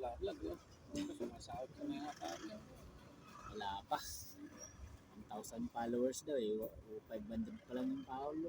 nagla-vlog yun. Sumasahod ka na yata. Wala pa. 1,000 followers daw eh. 500 pa lang yung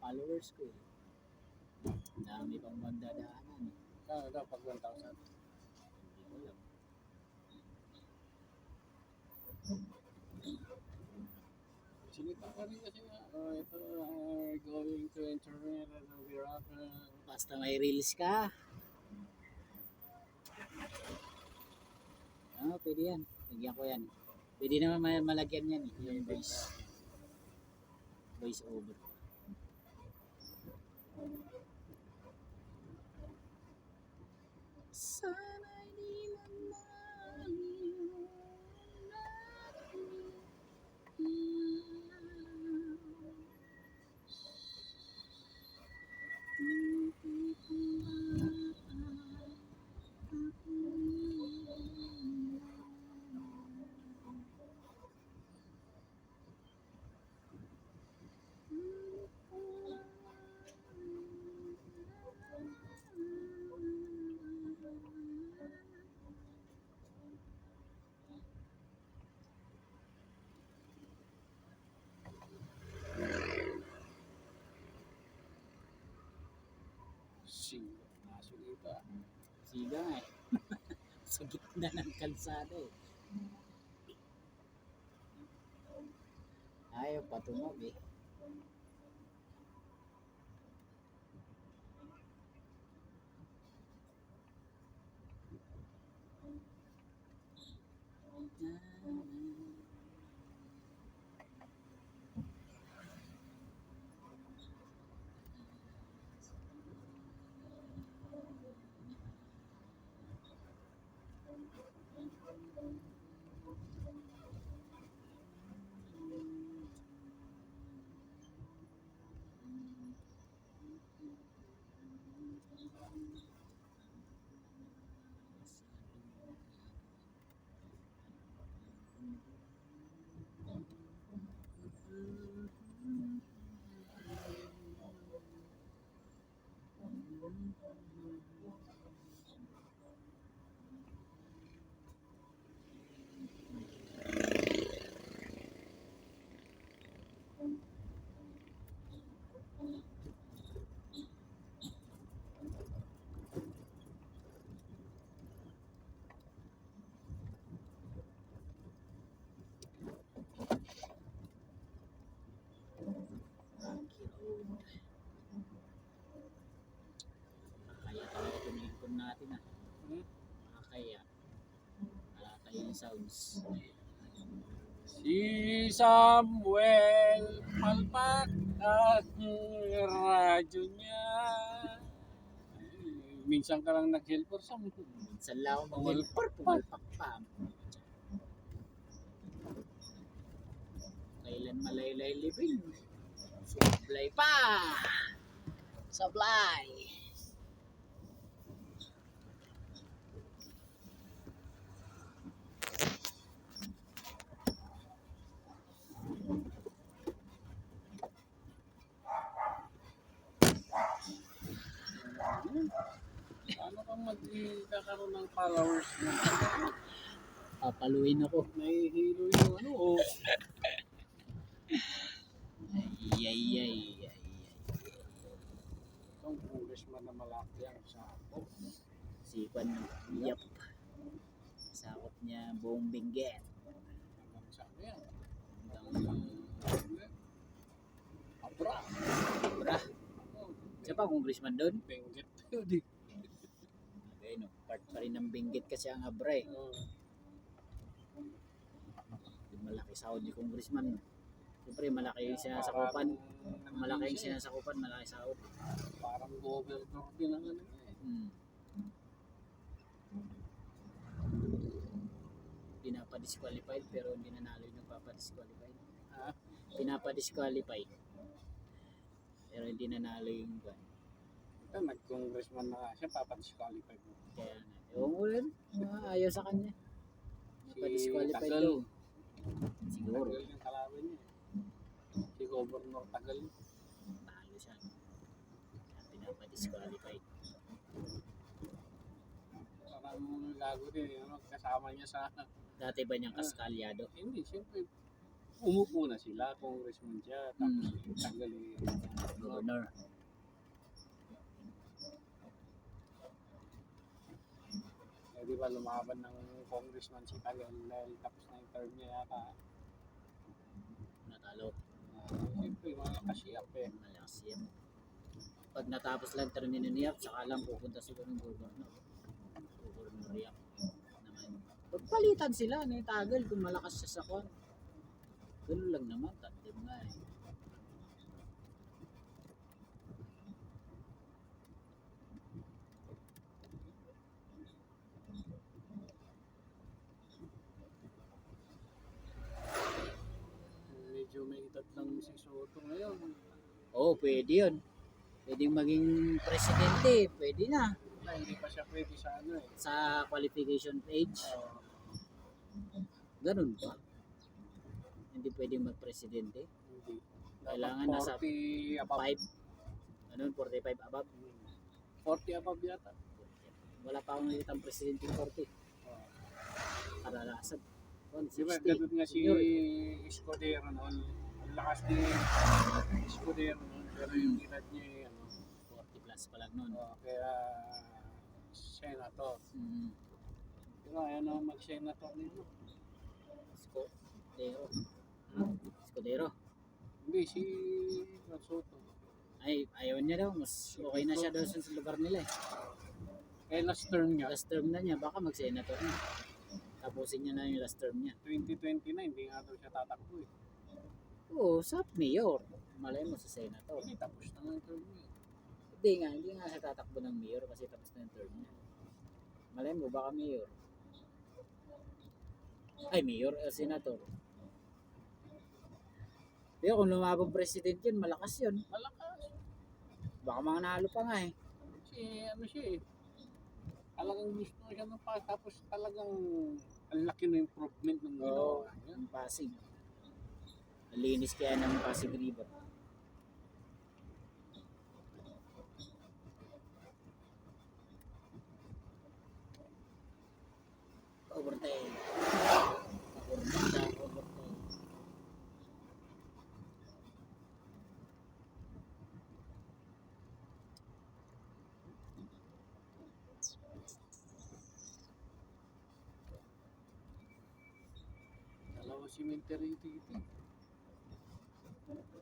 followers ko eh. Ang dami pang magdadaanan eh. Kano daw pag 1,000? Hindi ko alam. Sinita ka rin kasi nga, ito, going to internet and Iraq. Basta may reels ka. Pwede yan. Lagyan ko yan. Pwede naman malagyan yan eh. Yung voice over. Sana'y di mamaliw Naso dito ah. Siga nga eh. Sa gitna ng kalsada eh. Ayaw patunog eh. Kaya talaga itong lingkod natin ah. Kaya yung sounds. Si Samuel palpak at radyo niya. Minsan ka lang nag-helper sa mga. Minsan lang ako mag-helper, pumalpak pa. Kailan malaylay living? Sablay pa! Sablay! Paano ka magkakaroon ng followers mo? Papaluin ako. Nahihilo yung ano oh. Ay. Itong congressman na malaki ang sakop. Si Juan Yap. Sakop niya buong Benguet. Hanggang saan yan? Hanggang Abra. Abra. Siya pa congressman doon? Benguet yun eh. Okay, no. Part pa rin ng Benguet kasi ang Abra eh. Malaki sahod ni congressman. Siyempre malaki yung sinasakupan. Malaki yung sinasakupan, malaki sahod. Parang governor din ang ano eh. Pinapa-disqualified pero hindi nanalo yung nagpapa-disqualified. Ha? Pinapa-disqualified pero hindi nanalo yung buwan. Ito, nag-congressman na siya, papadisqualify mo. Kaya nga, ewan ko rin, ayaw sa kanya. Napa-disqualified Tagal. daw. Siguro. Tagal yung kalaban niya. Si Governor Tagal. Talo siya. Kaya pinapa-disqualified. Parang gago din, ano, kasama niya sa, Dati ba niyang kaskalyado? hindi, siyempre, umupo na sila, congressman siya, tapos tanggal Governor. di ba lumaban ng congressman si Tagal dahil tapos na yung term niya yata. Natalo. Siyempre, mga kasiyap eh. Malakas yan. Pag natapos lang term ni Niyap, saka lang pupunta siguro ng governor. Governor Yap naman. Pagpalitan sila ni Tagal kung malakas siya sa kon. Ganun lang naman, tatim nga eh. Medyo may edad lang si Soto ngayon. Oo, pwede yun. Pwedeng maging presidente, pwede na. Hindi pa siya pwede sa ano eh. Sa qualification page, ganun pa. Hindi pwedeng magpresidente. Hindi. Kailangan nasa 40 above. 5, ano, 45 above. 40 above yata. Wala pa akong nakitang presidente 40. Karalasan. Di ba, 60. ganun nga si Senior. Escudero noon. Ang lakas ni Escudero noon. Pero yung edad niya eh, ano. 40 plus pa lang nun. Kaya senator. Mm. Pero ayaw na mag-senator nito. Escudero. Escudero. Hindi, si Soto. Ay, ayaw niya daw. Mas okay na siya daw sa lugar nila eh. Eh, last term niya, Last term na niya, baka mag-senator na. Tapusin niya na yung last term niya. 2029, hindi nga daw siya tatakbo eh. Oo, sa mayor. Malay mo sa senator. Hindi, tapos na ang term niya. Hindi nga siya tatakbo ng mayor kasi tapos na yung term niya. Malay mo, baka mayor. Ay, mayor, senator. Pero kung lumabang president yun, malakas yun. Malakas. Baka mga nalo pa nga eh. Kasi ano siya eh. Talagang gusto siya ng pa. Tapos talagang ang laki ng improvement ng Oo, ginawa niya. ang Pasig. Ang linis kaya ng Pasig River. Overtime. Overtime. Dalawang cemetery dito.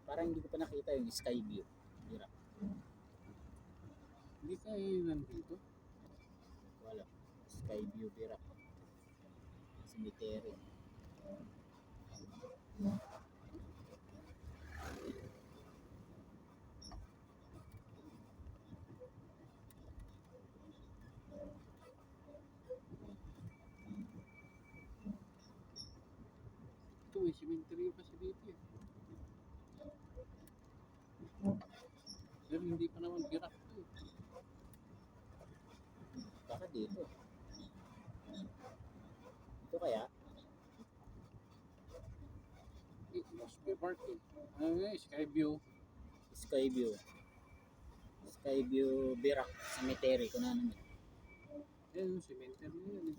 Parang hindi ko pa nakita yung sky view. Hirap. Hindi kayo nandito. Wala. Sky view, hirap. Cemetery. Ito may cemetery pa siya dito eh. Pero hindi pa naman girak to eh. Baka dito. Ito kaya? Mosque Park eh. Ano nga, Skyview. Sky view. Sky view, Birak, Cemetery, kung ano naman. Yan yung cemetery na yan eh.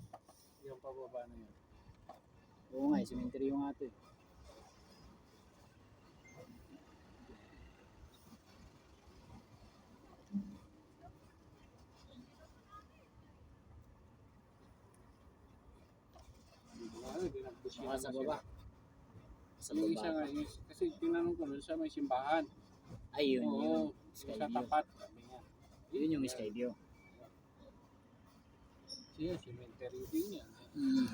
Yung pababa na yan. Oo nga, cemetery yung ato eh. Ano, dinagdos Baka sa baba. Sa Yung isa nga, baba. kasi tinanong ko nun sa may simbahan. Ay, yun, yun. Oo, Sky sa view. tapat. Sabi niya. Yun yung sky view. Siya, cemetery din yan. Mm.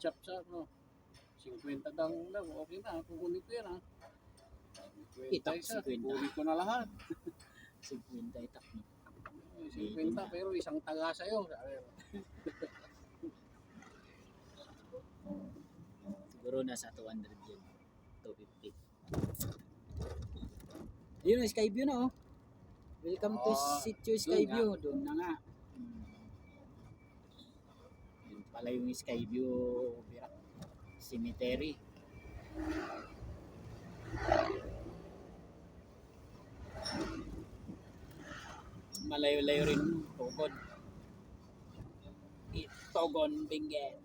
Chap-chap, no? 50 daw, okay na. Kukunin ko yan, ha? 50 Itak, isa, 50. kukunin ko na lahat. 50 itak, no? 50, pero isang taga sa'yo. Siguro nasa 200 yun. 250. Ayun, Skyview na oh. Welcome to Oh, Sitio doon Skyview. Doon na nga. Yun pala yung Skyview Cemetery. Malayo-layo rin Togon. Togon Benguet.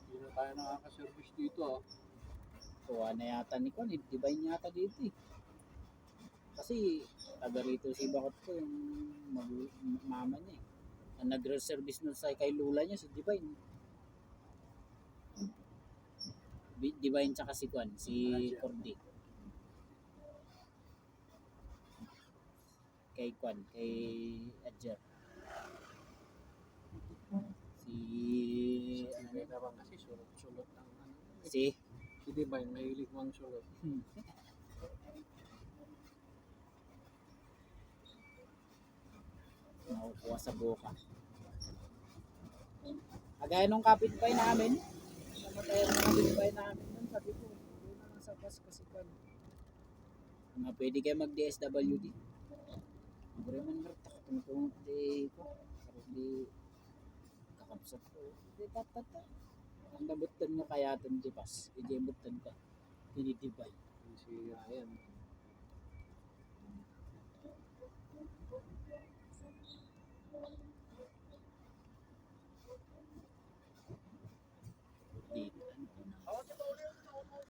Hindi na tayo nakaka-service dito ah. Kuha na yata ni Kon. Divine yata dito eh. Kasi taga rito si Bakot ko yung mama niya eh. Ang nagre-service nun sa kay Lula niya si Divine. Divine tsaka si Kwan, si Cordy. Kay Kwan, kay Adjer. Si May naman kasi sulot-sulot ng ano. si Si Divine, mahilig mang sulot. nakukuha sa buka. Kagaya nung kapitbahay namin, namatay ang kapitbahay namin nun, sabi ko, doon na lang sa bus kasi Kwan. Nga pwede kayo mag-DSWD. Bure man ngerti tungkol di ko. Harus di kakapsat ko. Di tatata. Ang nabutan nga kaya itong di pas. Ijebutan ka. Tinitibay. Si Ryan.